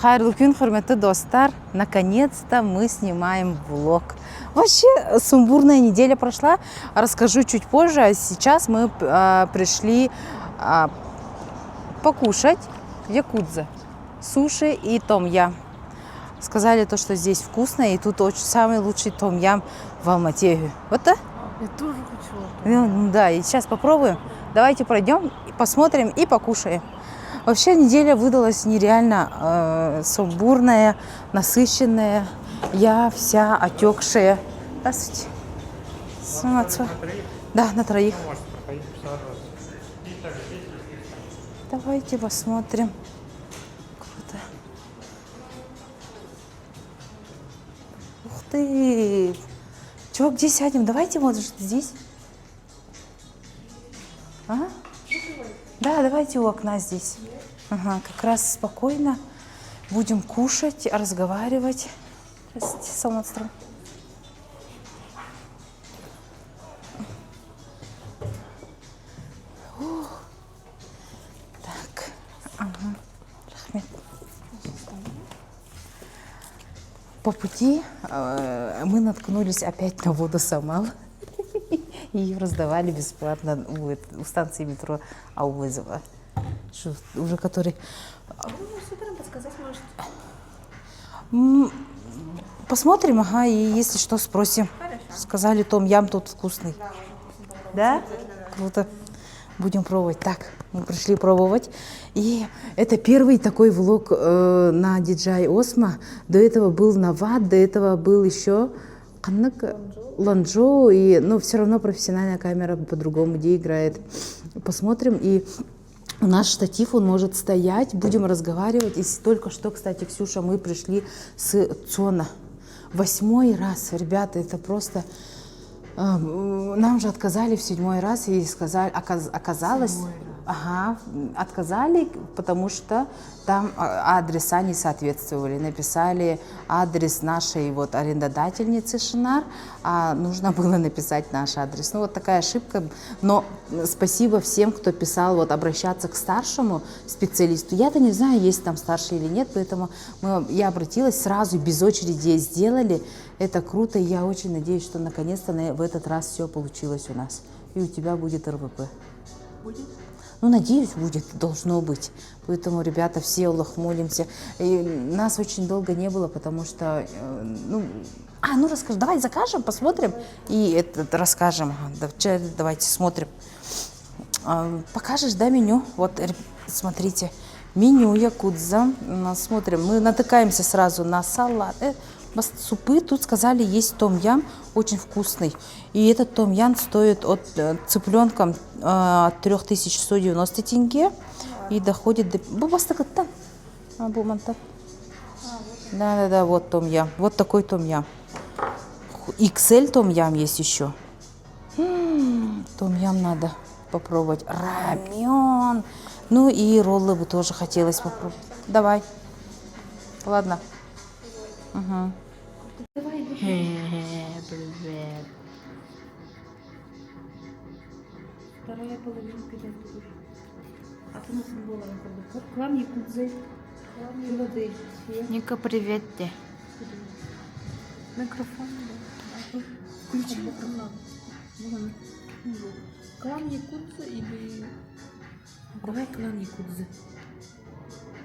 Хайырлы күн, хөрмәтле достар. Наконец-то мы снимаем влог. Вообще сумбурная неделя прошла. Расскажу чуть позже. А сейчас мы пришли покушать в Якудзе. Суши и том-ям. Сказали то, что здесь вкусно. И тут очень самый лучший том-ям в Алмате. Вот так? Я тоже хочу. Да, и сейчас попробуем. Давайте пройдем, посмотрим и покушаем. Вообще неделя выдалась нереально сумбурная, насыщенная. Я вся отекшая. Здравствуйте. Да, на троих. Давайте посмотрим. Круто. Ух ты! Чего, где сядем? Давайте вот здесь. А? Да, давайте у окна здесь. Ага, как раз спокойно будем кушать, разговаривать. Здравствуйте, Саламатстрам. Так, ага. Рахмет. По пути мы наткнулись опять на воду Самал. Ее раздавали бесплатно у станции метро Аувызова. Уже который... Супер, подсказать можете? Посмотрим, ага, и если что, спросим. Хорошо. Сказали, том-ям тут вкусный. Да? Круто. Будем пробовать. Так, мы пришли пробовать. И это первый такой влог на DJI Osmo. До этого был Нават, до этого был еще Ланчжоу. И, но все равно профессиональная камера по-другому, где играет. Посмотрим. И наш штатив, он может стоять. Будем разговаривать. И только что, кстати, Ксюша, мы пришли с Цона. 8-й раз. Ребята, это просто... Нам же отказали в 7-й раз и сказали, оказалось, ага, отказали, потому что там адреса не соответствовали. Написали адрес нашей вот арендодательницы Шинар, а нужно было написать наш адрес. Ну вот такая ошибка. Но спасибо всем, кто писал, вот обращаться к старшему специалисту. Я-то не знаю, есть там старший или нет, поэтому я обратилась сразу, без очереди сделали. Это круто, и я очень надеюсь, что наконец-то в этот раз все получилось у нас. И у тебя будет РВП. Будет? Ну, надеюсь, будет, должно быть. Поэтому, ребята, все Аллах молимся. И нас очень долго не было, потому что, ну расскажи, давай закажем, посмотрим и расскажем. Давайте смотрим. Покажешь, да, меню? Вот, смотрите, меню Якудза. Смотрим, мы натыкаемся сразу на салат. Супы, тут сказали, есть том-ям, очень вкусный. И этот том-ям стоит от цыпленком от 3190 тенге и доходит до... Да, вот том-ям. Вот такой том-ям. XL том-ям есть еще. Том-ям надо попробовать. Рамен. Ну и роллы бы тоже хотелось попробовать. Давай. Ладно. Угу. Привет. Вторая половинка дадут. А ты на футболе выходишь? Клам Якудзе. Филадельфия. Ника, привет тебе. Микрофон, да. Включи микрофон. Клан Якудзе или... Давай клан Якудзе.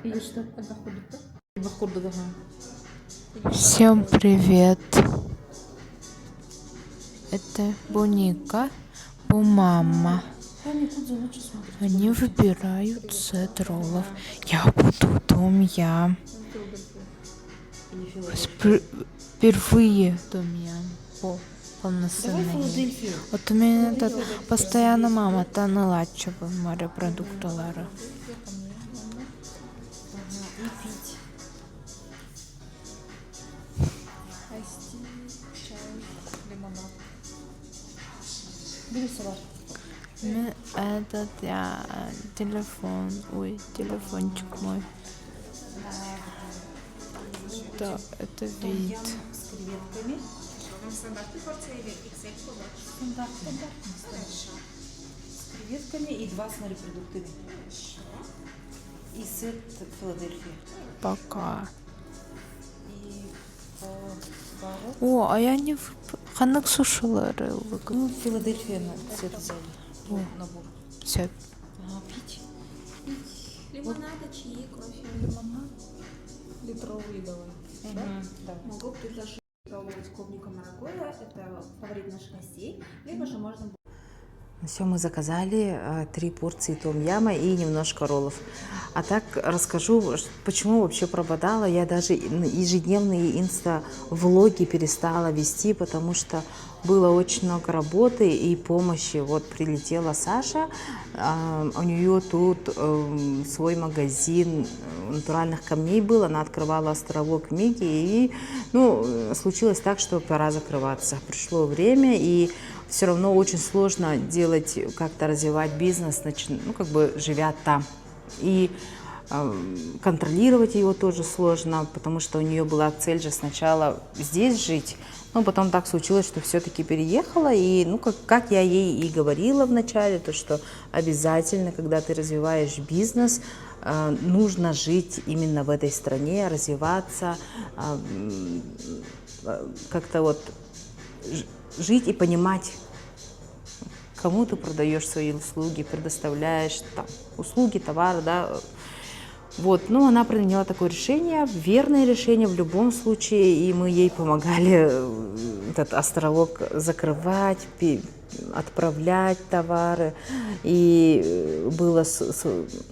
И что? Всем привет. Это Буника, Бумама. Они выбирают сет роллов. Я буду том-ям. Впервые том-ям полноценный. Вот у меня тут постоянно мама танулача в морепродукты Лара. Этот телефон, телефончик мой. Да, это вид. С креветками. Стандартная порция или XL? Стандартная. С креветками и 2 с морепродуктами. И сыр Филадельфия. Пока. И пару. О, а я не в ханык сушилары. Ну, Филадельфия на сыр взяли. О. Набор. Все. Ага, пить. Лимонада, чаи, кофе. Лимонад литровый давай. Да. Могу предложить пробовать клубнику маракуйя. Это фаворит наших гостей. Либо же можно... Все, мы заказали 3 порции том-яма и немножко роллов. А так расскажу, почему вообще пропадала. Я даже ежедневные инста-влоги перестала вести, потому что было очень много работы и помощи. Вот прилетела Саша, у нее тут свой магазин натуральных камней был, она открывала островок Миги, и случилось так, что пора закрываться. Пришло время, и все равно очень сложно делать, как-то развивать бизнес, живя там. И контролировать его тоже сложно, потому что у нее была цель же сначала здесь жить, но потом так случилось, что все-таки переехала. И, как я ей и говорила вначале, то что обязательно, когда ты развиваешь бизнес, нужно жить именно в этой стране, развиваться, как-то вот жить и понимать, кому ты продаешь свои услуги, предоставляешь там услуги, товары, да. Вот, она приняла такое решение, верное решение в любом случае, и мы ей помогали этот островок закрывать, отправлять товары, и было,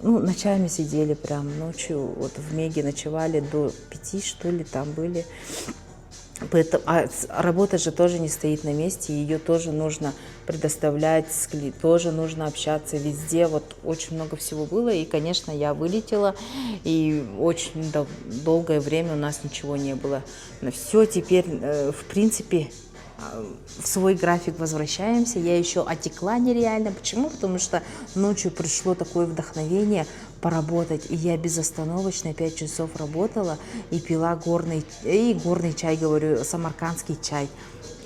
ночами сидели прям, ночью вот в Меге ночевали до 5, что ли, там были. Поэтому, работа же тоже не стоит на месте, ее тоже нужно предоставлять, тоже нужно общаться везде. Вот очень много всего было, и, конечно, я вылетела, и очень долгое время у нас ничего не было. Но все теперь, в принципе, в свой график возвращаемся. Я еще отекла нереально. Почему? Потому что ночью пришло такое вдохновение поработать, и я безостановочно 5 часов работала и пила горный чай, говорю, самаркандский чай.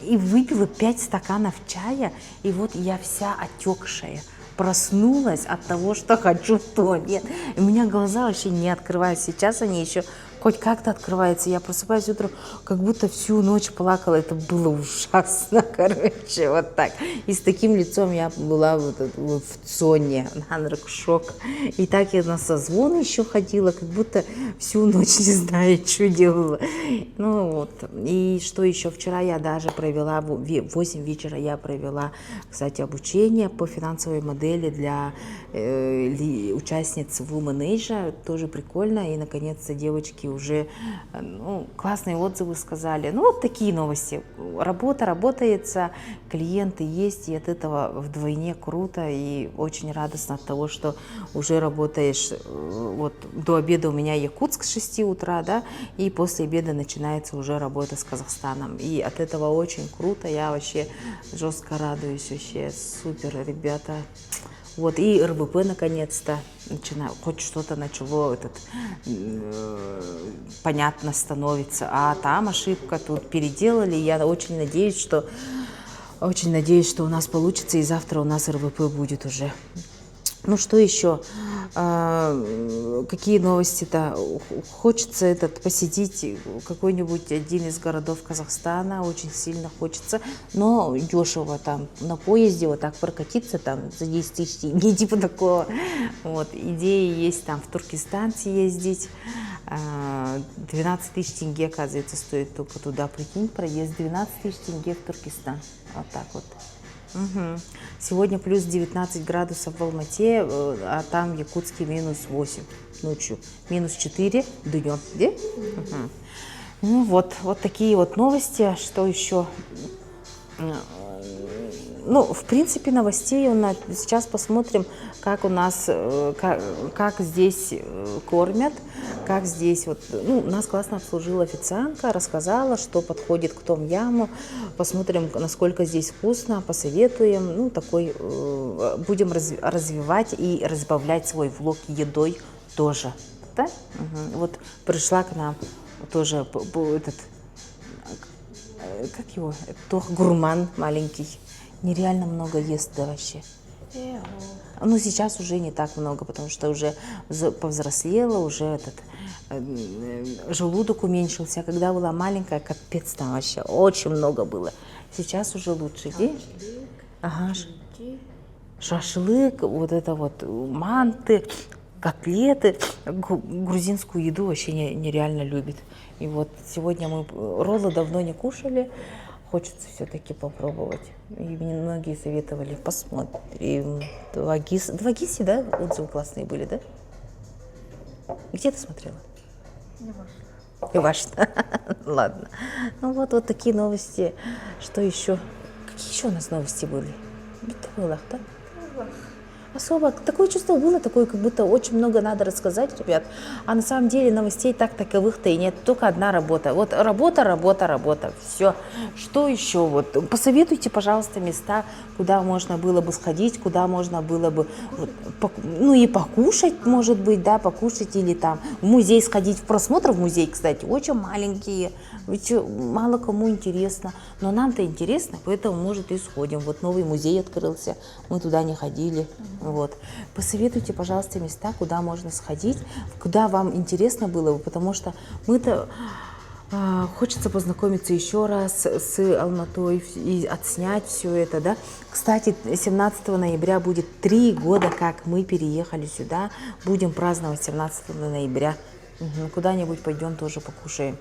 И выпила 5 стаканов чая, и вот я вся отекшая. Проснулась от того, что хочу в туалет. У меня глаза вообще не открываются. Сейчас они еще хоть как-то открываются. Я просыпаюсь утром, как будто всю ночь плакала. Это было ужасно, короче, вот так. И с таким лицом я была вот в зоне, шок. И так я на созвон еще ходила, как будто всю ночь не знаю, что делала. И что еще? Вчера я даже провела, в 8 вечера я провела, кстати, обучение по финансовой модели для участниц Women Asia. Тоже прикольно. И, наконец-то, девочки уже классные отзывы сказали. Вот такие новости. Работа работается, клиенты есть, и от этого вдвойне круто. И очень радостно от того, что уже работаешь. Вот до обеда у меня Якутск с 6 утра, да, и после обеда начинается уже работа с Казахстаном. И от этого очень круто. Я вообще жестко радуюсь. Вообще супер, ребята. Вот, и РВП наконец-то хоть что-то начало понятно становится. А там ошибка, тут переделали. Я очень надеюсь, что у нас получится, и завтра у нас РВП будет уже. Что еще? Какие новости-то? Хочется посетить какой-нибудь один из городов Казахстана, очень сильно хочется, но дешево там, на поезде вот так прокатиться там за 10 тысяч тенге, типа такого. Вот, идеи есть там в Туркестан съездить, 12 тысяч тенге, оказывается, стоит только туда, прикинь, проезд 12 тысяч тенге в Туркестан, вот так вот. Угу. Сегодня плюс 19 градусов в Алмате, а там в Якутске минус 8 ночью, минус 4 днем. Где? Угу. Вот такие вот новости. Что еще? В принципе, новостей у нас. Сейчас посмотрим, как у нас, как здесь кормят, как здесь нас классно обслужила официантка, рассказала, что подходит к том-яму. Посмотрим, насколько здесь вкусно, посоветуем. Будем развивать и разбавлять свой влог едой тоже. Да? Угу. Вот пришла к нам тоже как его? Тох гурман маленький. Нереально много ест, да, вообще. Ну, сейчас уже не так много, потому что уже повзрослела, уже этот желудок уменьшился. А когда была маленькая, капец там вообще, очень много было. Сейчас уже лучше. Ага, шашлык, вот это вот манты, котлеты. Грузинскую еду вообще нереально любит. И вот сегодня мы роллы давно не кушали. Хочется все-таки попробовать. И мне многие советовали, посмотрим. 2GIS, да? Отзывы классные были, да? Где ты смотрела? И ваш. Ладно. Ну вот такие новости. Что еще? Какие еще у нас новости были? Было, да? Особо такое чувство было, такое, как будто очень много надо рассказать, ребят. А на самом деле новостей таковых-то и нет. Только одна работа. Вот работа. Все. Что еще? Вот посоветуйте, пожалуйста, места, куда можно было бы сходить, куда можно было бы, ну и покушать, может быть, да, покушать или там в музей сходить. В просмотр в музей, кстати, очень маленькие. Ведь мало кому интересно. Но нам-то интересно, поэтому, может, и сходим. Вот новый музей открылся, мы туда не ходили. Вот. Посоветуйте, пожалуйста, места, куда можно сходить, куда вам интересно было бы, потому что мы-то хочется познакомиться еще раз с Алматой и отснять все это, да. Кстати, 17 ноября будет 3 года, как мы переехали сюда, будем праздновать 17 ноября. Куда-нибудь пойдем тоже покушаем.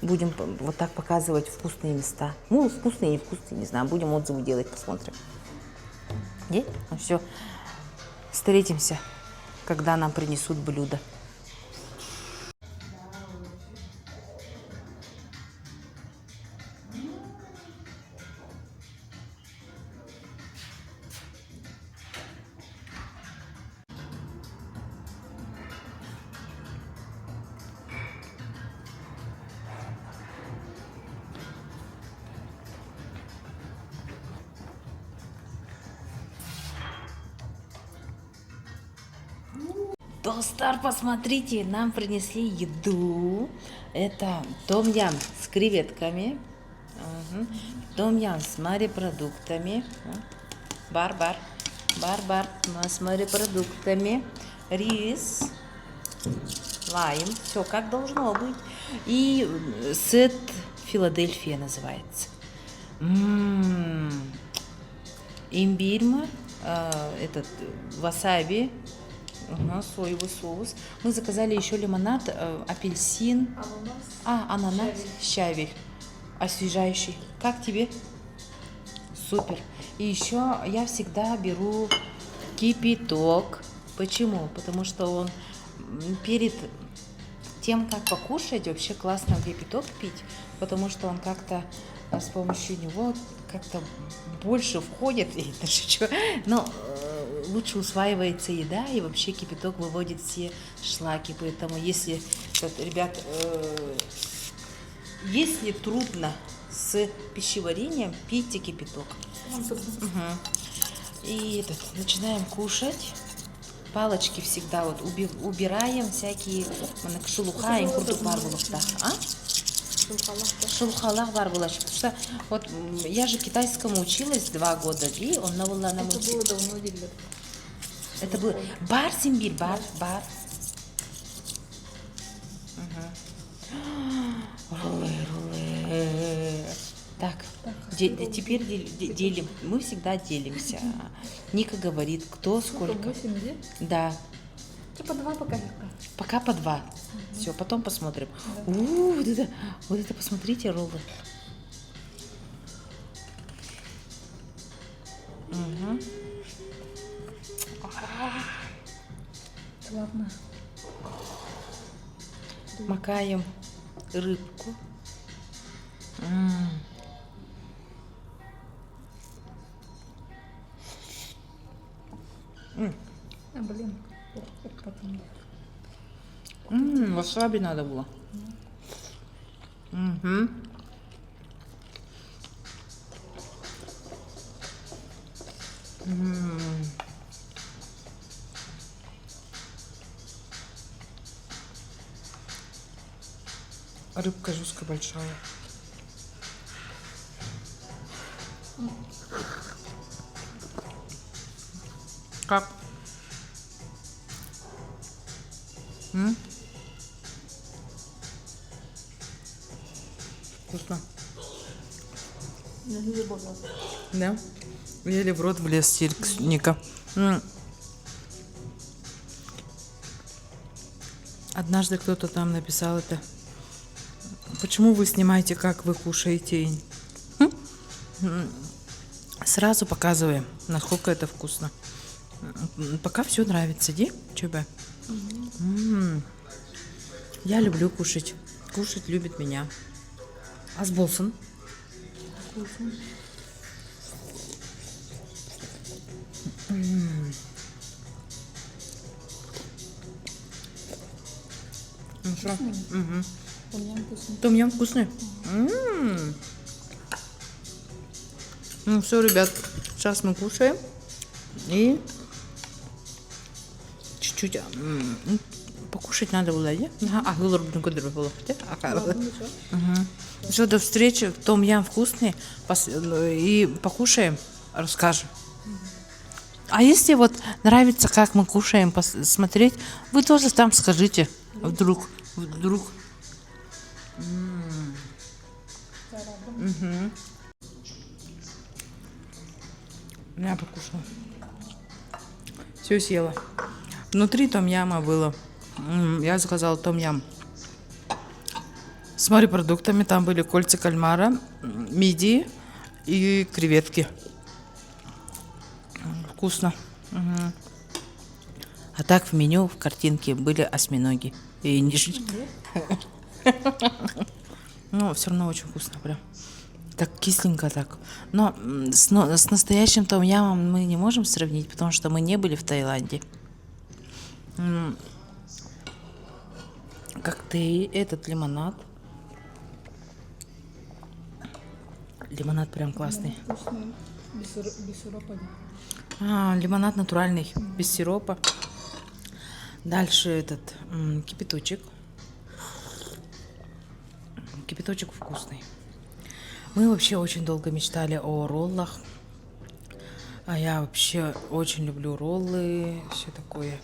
Будем вот так показывать вкусные места. Ну, вкусные, невкусные, не знаю, будем отзывы делать, посмотрим. Ну все. Встретимся, когда нам принесут блюдо. Достар, посмотрите, нам принесли еду. Это том-ям с креветками, том-ям с морепродуктами, бар-бар с морепродуктами, рис, лайм, все как должно быть. И сет Филадельфия называется. Имбирь, этот васаби. Соевый соус. Мы заказали еще лимонад, апельсин, ананас, щавель, освежающий. Как тебе? Супер. И еще я всегда беру кипяток. Почему? Потому что он перед тем, как покушать, вообще классно кипяток пить, потому что он как-то с помощью него как-то больше входит, но лучше усваивается еда, и вообще кипяток выводит все шлаки. Поэтому если, ребят, если трудно с пищеварением, пейте кипяток. И начинаем кушать. Палочки всегда вот убираем всякие шелуха и курдук-бар булакта. Шелухалах бар булаш. Потому что вот я же китайскому училась 2 года, и он на нам Это было давно, Дилер. Это был бар Симбир, бар. Роллы. Так, теперь делим. Мы всегда делимся. Ника говорит, кто сколько. 8, да? Да. По 2 пока. Пока по 2. Все, потом посмотрим. Да. Вот это, посмотрите, роллы. Ладно. Макаем рыбку. Блин. Васаби надо было. Рыбка жестко большая. Как? Вкусно. Я не забыла. Да? Еле в рот влез Ника. Однажды кто-то там написал это. Почему вы снимаете, как вы кушаете? Сразу показываем, насколько это вкусно. Пока все нравится, иди, Чубе. Я люблю кушать. Кушать любит меня. А с болсын? Вкусно. Ну что? Том-ям вкусно. Том-ям вкусный. Ну все, ребят, сейчас мы кушаем. И чуть-чуть покушать надо было, да? Все, до встречи. Том-ям вкусный. И покушаем, расскажем. А если вот нравится, как мы кушаем, смотреть, вы тоже там скажите. Вдруг. Я покушала. Все съела. Внутри том-яма было. Я заказала том-ям с морепродуктами. Там были кольца кальмара, мидии и креветки. Вкусно. А так в меню, в картинке были осьминоги. И нижние. Ну, все равно очень вкусно прям. Так кисленько так. Но с настоящим том-ямом мы не можем сравнить, потому что мы не были в Таиланде. Коктейль, этот лимонад. Лимонад прям классный. Вкусный. Без сиропа. Лимонад натуральный, без сиропа. Дальше этот кипяточек. Кипяточек вкусный. Мы вообще очень долго мечтали о роллах. А я вообще очень люблю роллы, все такое.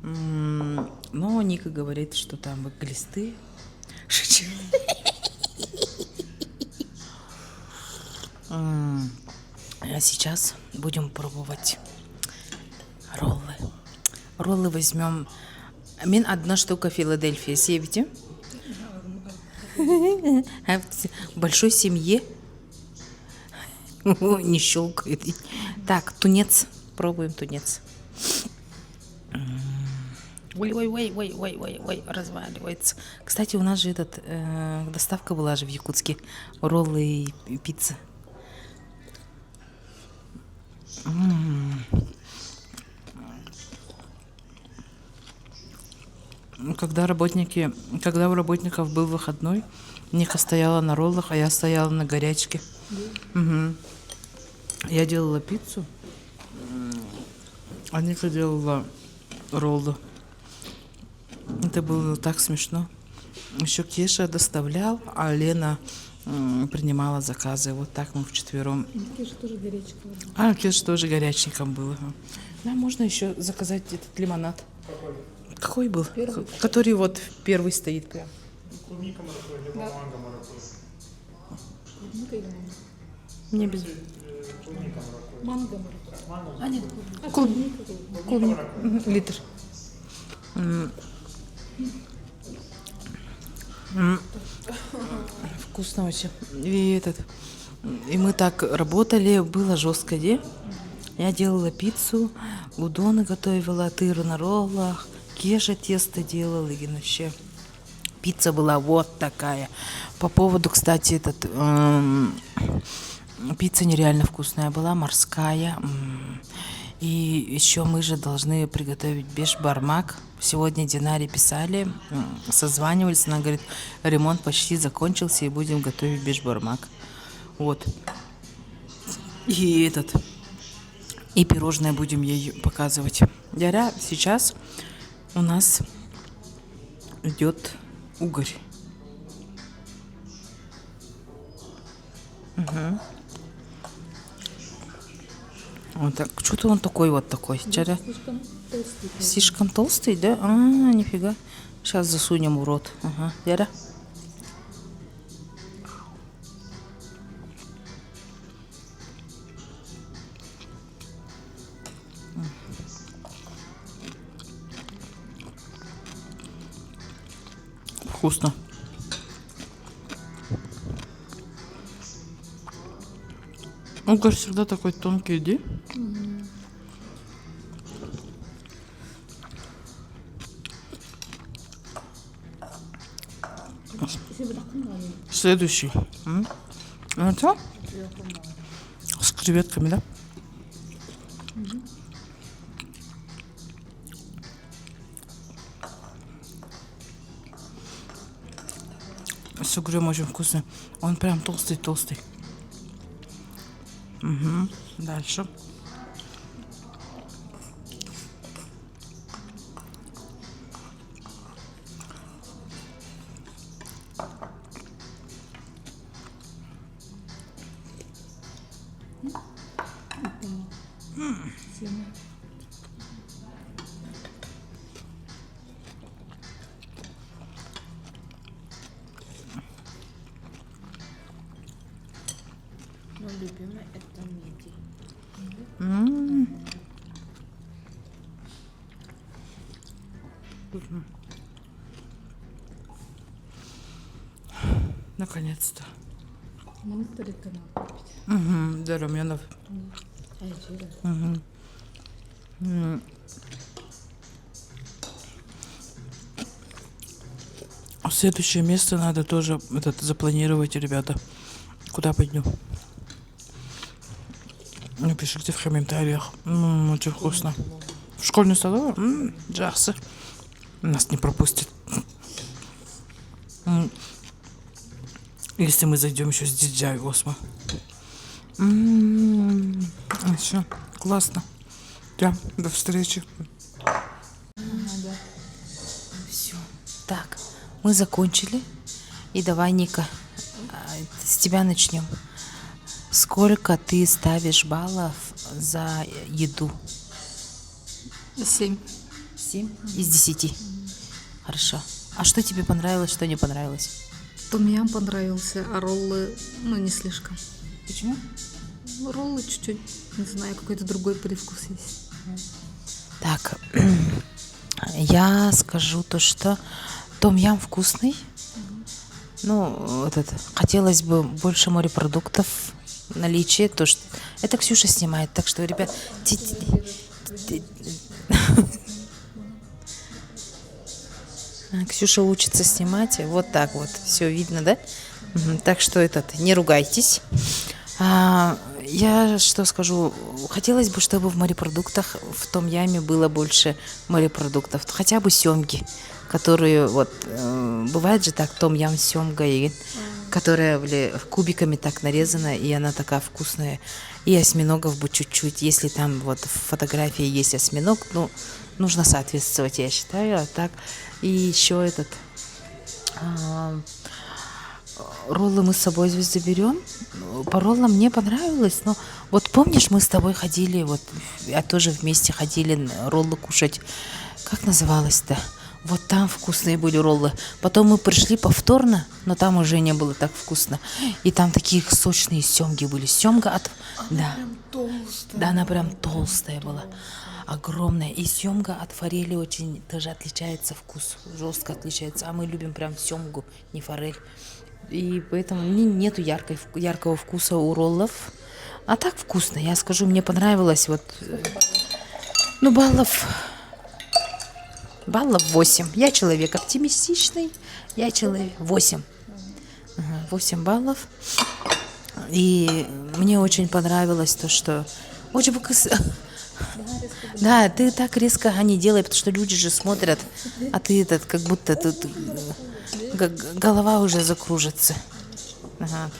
Но Ника говорит, что там глисты. А сейчас будем пробовать роллы. Роллы возьмем. Мен одна штука Филадельфия. Севите? В большой семье не щелкает. Так, тунец. Пробуем тунец. Ой, разваливается. Кстати, у нас же доставка была же в Якутске. Роллы и пицца. Когда у работников был выходной, Ника стояла на роллах, а я стояла на горячке. Я делала пиццу, а Ника делала роллы. Это было так смешно. Еще Кеша доставлял, а Лена принимала заказы. Вот так мы вчетвером. Кеша тоже горячий. Кеша тоже горяченьком был. Да, можно еще заказать этот лимонад. Какой был? Первый. Который вот первый стоит прям. Клубника маракуйя, либо манго маракуйя. Клубника или манго? Не без... Клубника маракуйя. Манго. Манго. А, нет, Клубника маракуйя. Литр. Вкусно очень. И мы так работали, было жестко, где? Я делала пиццу, удоны готовила, тыру на роллах, Кеша тесто делала, и вообще пицца была вот такая. По поводу, кстати, пицца нереально вкусная была, морская. И еще мы же должны приготовить бешбармак. Сегодня Динаре писали, созванивались, она говорит, ремонт почти закончился, и будем готовить бешбармак. Вот. И пирожное будем ей показывать. Яря, сейчас у нас идет угорь. Вот так. Что-то он такой вот такой. Чаря. слишком Слишком толстый, да? Нифига. Сейчас засунем в рот. Ага. Вера? Вкусно. Он, кажется, всегда такой тонкий, иди. Следующий. Это? С креветками, да? С угрём очень вкусный. Он прям толстый-толстый. Угу. Дальше. Мой любимый это мидий. Наконец-то. Мама старый канал купить. Угу. До раменов. Угу. Следующее место надо тоже запланировать, ребята. Куда пойдем? Напишите в комментариях. Очень вкусно. В школьную столовую? Джарсы. Нас не пропустят. Если мы зайдем еще с диджей Осмо. Все, классно. Да, до встречи. Все. Так, мы закончили. И давай, Ника, с тебя начнем. Сколько ты ставишь баллов за еду? 7. 7 из 10. Хорошо. А что тебе понравилось, что не понравилось? Том-ям понравился, а роллы, не слишком. Почему? Роллы чуть-чуть, не знаю, какой-то другой привкус есть. Так, я скажу то, что том-ям вкусный. Хотелось бы больше морепродуктов наличие, то что это Ксюша снимает, так что, ребят, Ксюша учится снимать, вот так вот, все видно, да? Так что не ругайтесь. Я что скажу, хотелось бы, чтобы в морепродуктах в том-яме было больше морепродуктов, хотя бы семги, которые бывает же так, том-ям с семгой, которая кубиками так нарезана, и она такая вкусная. И осьминогов бы чуть-чуть, если там в фотографии есть осьминог, нужно соответствовать, я считаю, а так. И еще роллы мы с собой заберем. По роллам мне понравилось, но помнишь, мы с тобой ходили, тоже вместе ходили роллы кушать. Как называлось-то? Вот там вкусные были роллы. Потом мы пришли повторно, но там уже не было так вкусно. И там такие сочные семги были. Семга да. Да, она прям толстая была. Огромная. И семга от форели очень тоже отличается вкус. Жестко отличается. А мы любим прям семгу, не форель. И поэтому нету яркого вкуса у роллов. А так вкусно. Я скажу, мне понравилось. Баллов 8. Я человек оптимистичный. 8. 8 баллов. И мне очень понравилось то, что... Очень Да, ты так резко не делай, потому что люди же смотрят, а ты как будто тут голова уже закружится. Ага.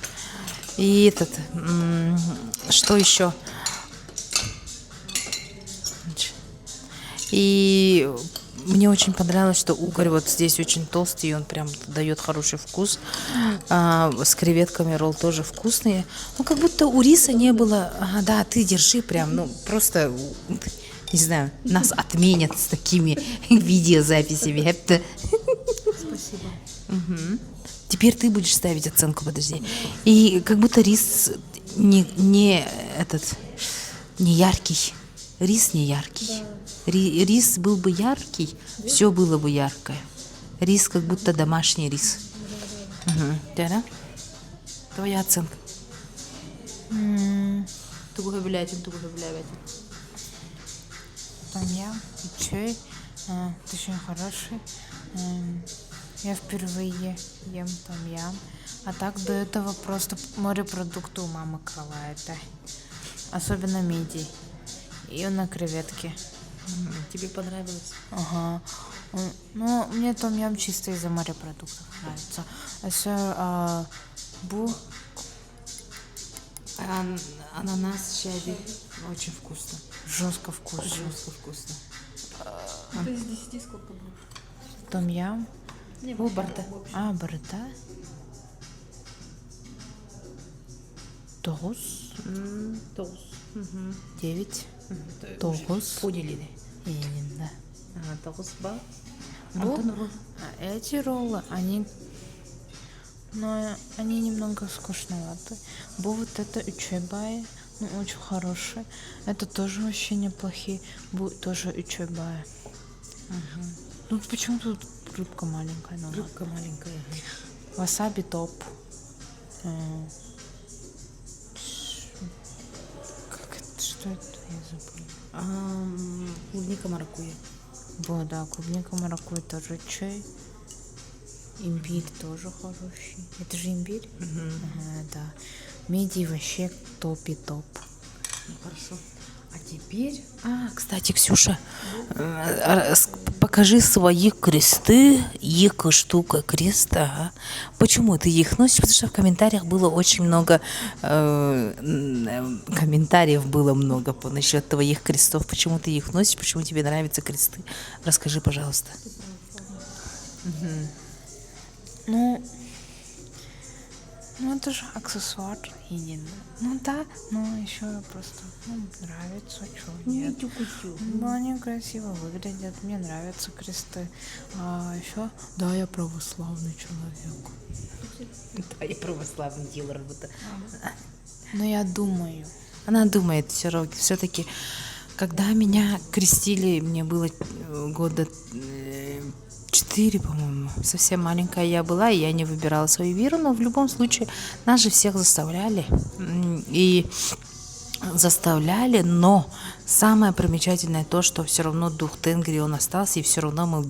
И что еще? И мне очень понравилось, что угорь здесь очень толстый, и он прям дает хороший вкус. С креветками ролл тоже вкусные. Как будто у риса не было. Да, ты держи прям, просто Не знаю, нас отменят с такими видеозаписями. Спасибо. Теперь ты будешь ставить оценку, подожди. И как будто рис не яркий. Рис не яркий. Рис был бы яркий, все было бы яркое. Рис как будто домашний рис. Да? Твоя оценка. Тугой блядь. Том-ям и чай. Очень хороший. Я впервые ем том-ям. А так до этого просто морепродукты у мамы крала это. Особенно мидий. И на креветки. Тебе понравилось? Ага. Ну, мне том-ям чисто из-за морепродуктов нравится. А бу... Ананас, чай, очень вкусно. Жестко вкусно. вкусно. Это из 10 сколько будет? Том-ям. Барта. Барта. Тоғыз. 9. Тоғыз. Поняли. Именно. 9 балл. Эти роллы, они немного скучноваты. Вот это учебая, очень хорошие. Это тоже вообще неплохие. Тоже учебая. Ну почему тут рыбка маленькая? Рыбка маленькая. Васаби топ. Что это? Я забыла. Клубника маракуйя. Вот, да, клубника маракуйя тоже чай. Имбирь тоже хороший. Это же имбирь? Ага, да. Мидий вообще топ. Ну, хорошо. А теперь... кстати, Ксюша, покажи свои кресты. Яка штука креста. Почему ты их носишь? Потому что в комментариях было очень много... комментариев было много насчет твоих крестов. Почему ты их носишь? Почему тебе нравятся кресты? Расскажи, пожалуйста. Ну, это же аксессуар единый. Ну да, но еще просто нравится, что нет. Они красиво выглядят, мне нравятся кресты. А еще, да, я православный человек. Да, я православный дилер. Но я думаю. Она думает все-таки, когда меня крестили, мне было года 4, по-моему, совсем маленькая я была, и я не выбирала свою веру, но в любом случае нас же всех заставляли, но самое примечательное то, что все равно дух тенгри, он остался, и все равно мы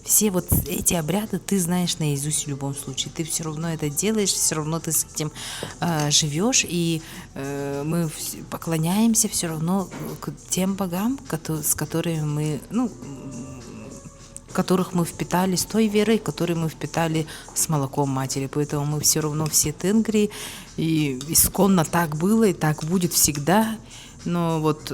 все вот эти обряды ты знаешь наизусть в любом случае, ты все равно это делаешь, все равно ты с этим живешь, и мы поклоняемся все равно к тем богам, с которыми мы, которых мы впитали с той верой, которую мы впитали с молоком матери. Поэтому мы все равно все тенгри, и исконно так было, и так будет всегда. Но вот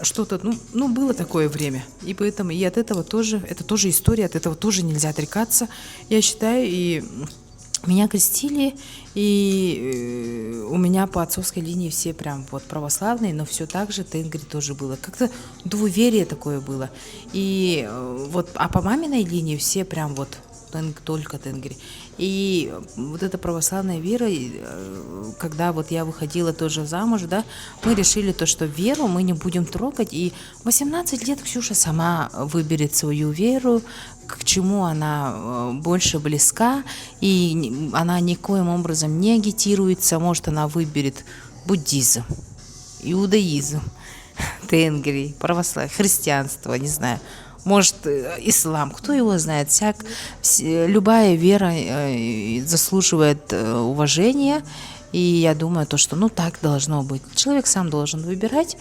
что-то, было такое время. И поэтому и от этого тоже, это тоже история, от этого тоже нельзя отрекаться, я считаю. И меня крестили, и у меня по отцовской линии все прям вот православные, но все так же тенгри тоже было. Как-то двуверие такое было. И вот, а по маминой линии все прям вот только тенгри. И вот эта православная вера, когда вот я выходила тоже замуж, да, мы решили то, что веру мы не будем трогать. И 18 лет Ксюша сама выберет свою веру, к чему она больше близка, и она никоим образом не агитируется. Может, она выберет буддизм, иудаизм, тенгри, православие, христианство, не знаю. Может, ислам, кто его знает. Любая вера заслуживает уважения. И я думаю, что так должно быть. Человек сам должен выбирать.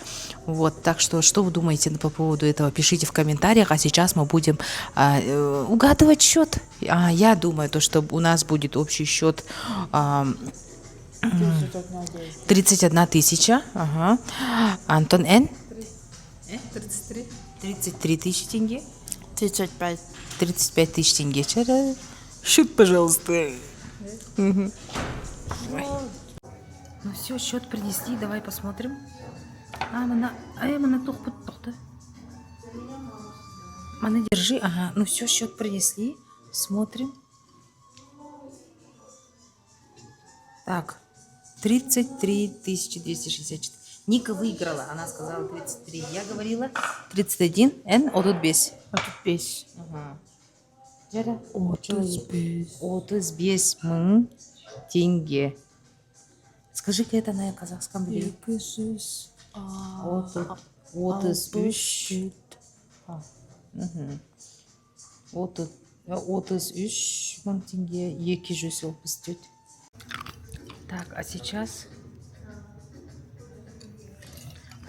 Вот, так что вы думаете по поводу этого, пишите в комментариях. А сейчас мы будем угадывать счет. Я думаю, что у нас будет общий счет 31 тысяча. Ага. Антон Н. 33 тысячи тенге. 35. 35 тысяч тенге. Счет, пожалуйста. Ну все, счет принесли, давай посмотрим. Мана, держи. Ага, ну все, счет принесли. Смотрим. Так, 33 264. Ника выиграла. Она сказала 33. Я говорила 31. Эн, о тут без. А тут песь. Ага. Жара. 35 тенге. Скажи-ка это на казахском языке. 35. Мгм. 33 мың тенге 264. Так, а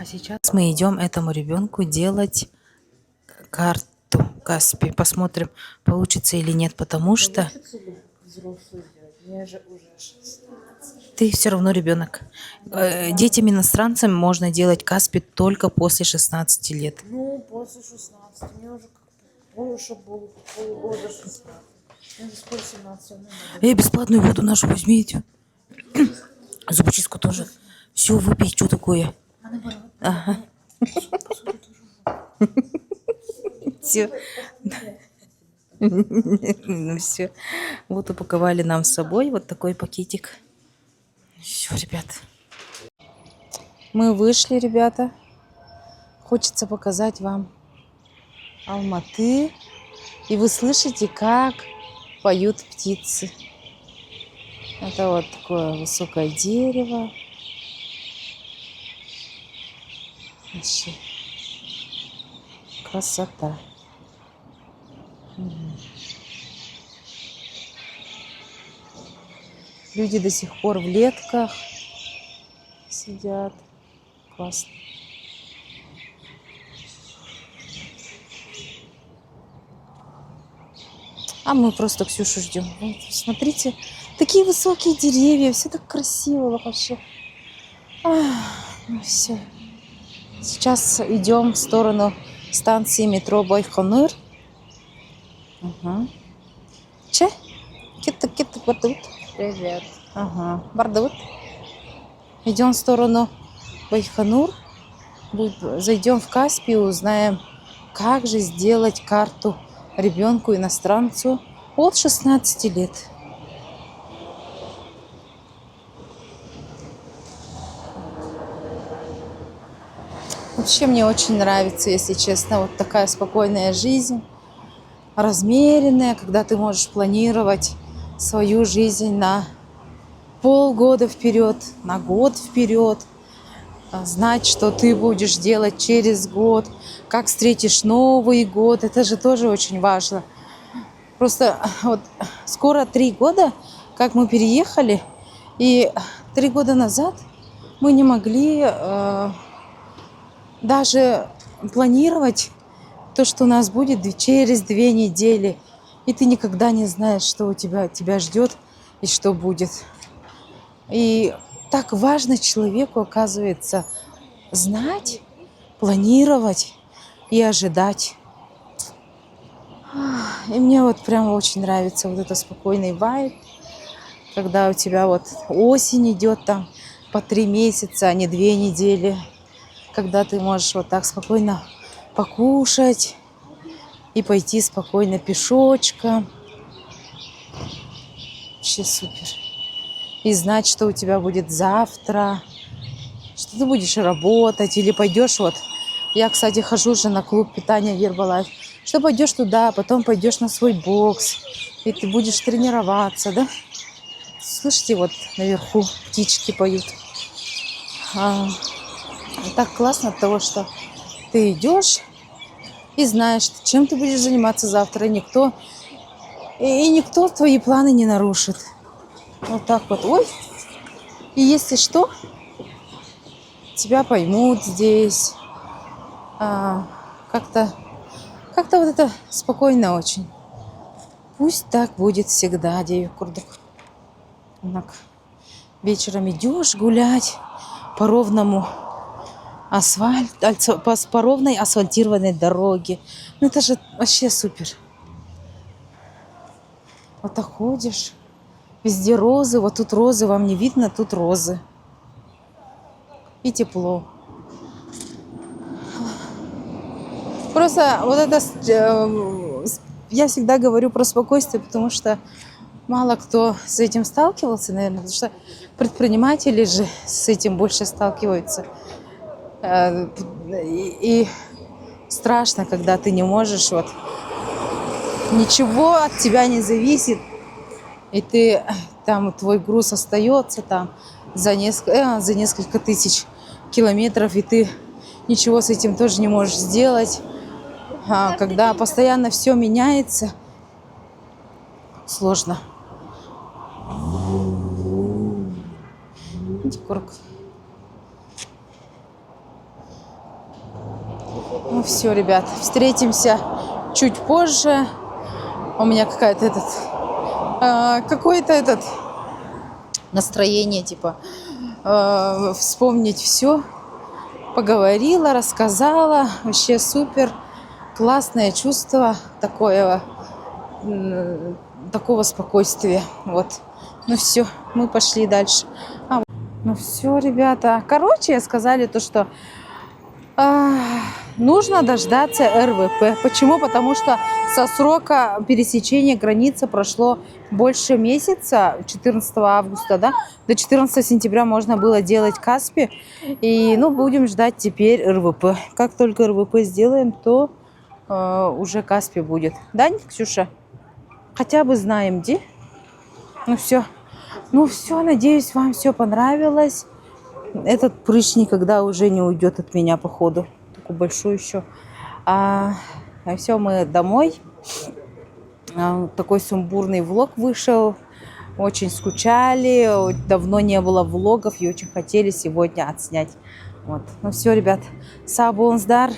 сейчас мы идем этому ребенку делать карту Каспи. Посмотрим, получится или нет, потому что ты все равно ребенок. Детям иностранцам можно делать Каспи только после 16 лет. Ну, после 16. Мне уже больше было полгода 16. Мне же скоро 17. Бесплатную воду нашу возьмите. Зубочистку тоже. Все, выпей, что такое? Ага. Все. Ну все. Вот упаковали нам с собой вот такой пакетик. Все, ребят. Мы вышли, ребята. Хочется показать вам Алматы. И вы слышите, как поют птицы. Это вот такое высокое дерево. Вообще красота. Люди до сих пор в летках сидят. Классно. А мы просто Ксюшу ждем. Вот, смотрите, такие высокие деревья, все так красиво вообще. Ну все. Сейчас идем в сторону станции метро Байконур. Ага. Че? Китту бардут. Привет. Ага. Бардут. Идем в сторону Байконур. Зайдем в Каспий, узнаем, как же сделать карту ребенку иностранцу от 16 лет. Вообще мне очень нравится, если честно, вот такая спокойная жизнь, размеренная, когда ты можешь планировать свою жизнь на полгода вперед, на год вперед, знать, что ты будешь делать через год, как встретишь Новый год, это же тоже очень важно. Просто вот скоро 3 года, как мы переехали, и 3 года назад мы не могли даже планировать то, что у нас будет через 2 недели. И ты никогда не знаешь, что тебя ждет и что будет. И так важно человеку, оказывается, знать, планировать и ожидать. И мне вот прям очень нравится вот этот спокойный вайб, когда у тебя вот осень идет там по 3 месяца, а не 2 недели, когда ты можешь вот так спокойно покушать и пойти спокойно пешочком. Вообще супер. И знать, что у тебя будет завтра, что ты будешь работать или пойдешь вот. Я, кстати, хожу же на клуб питания Herbalife. Что пойдешь туда, потом пойдешь на свой бокс, и ты будешь тренироваться, да? Слышите, вот наверху птички поют. Так классно от того, что ты идешь и знаешь, чем ты будешь заниматься завтра. И никто твои планы не нарушит. Вот так вот. Ой. И если что, тебя поймут здесь. Как-то вот это спокойно очень. Пусть так будет всегда, девик курдук. Вечером идешь гулять по ровному по ровной асфальтированной дороге. Ну это же вообще супер. Вот так ходишь. Везде розы. Вот тут розы вам не видно, тут розы. И тепло. Просто вот это, я всегда говорю про спокойствие, потому что мало кто с этим сталкивался, наверное, потому что предприниматели же с этим больше сталкиваются. И страшно, когда ты не можешь, вот, ничего от тебя не зависит, и ты, там, твой груз остается там за несколько тысяч километров, и ты ничего с этим тоже не можешь сделать. Когда постоянно все меняется, сложно. Ну все, ребят, встретимся чуть позже. У меня какое-то настроение, типа, вспомнить все. Поговорила, рассказала. Вообще супер. Классное чувство такого спокойствия. Вот. Ну все, мы пошли дальше. Ну все, ребята. Короче, сказали то, что нужно дождаться РВП. Почему? Потому что со срока пересечения границы прошло больше месяца, 14 августа, да? До 14 сентября можно было делать Каспи. И, будем ждать теперь РВП. Как только РВП сделаем, то уже Каспи будет. Да, Ксюша? Хотя бы знаем, где? Ну все, надеюсь, вам все понравилось. Этот прыщ никогда уже не уйдет от меня, походу. Такой большой еще. Все, мы домой. Такой сумбурный влог вышел. Очень скучали. Давно не было влогов и очень хотели сегодня отснять. Вот. Ну все, ребят. Сабонсдар.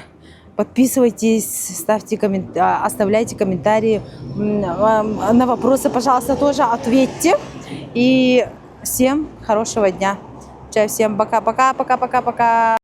Подписывайтесь, оставляйте комментарии. На вопросы, пожалуйста, тоже ответьте. И всем хорошего дня. Всем пока-пока.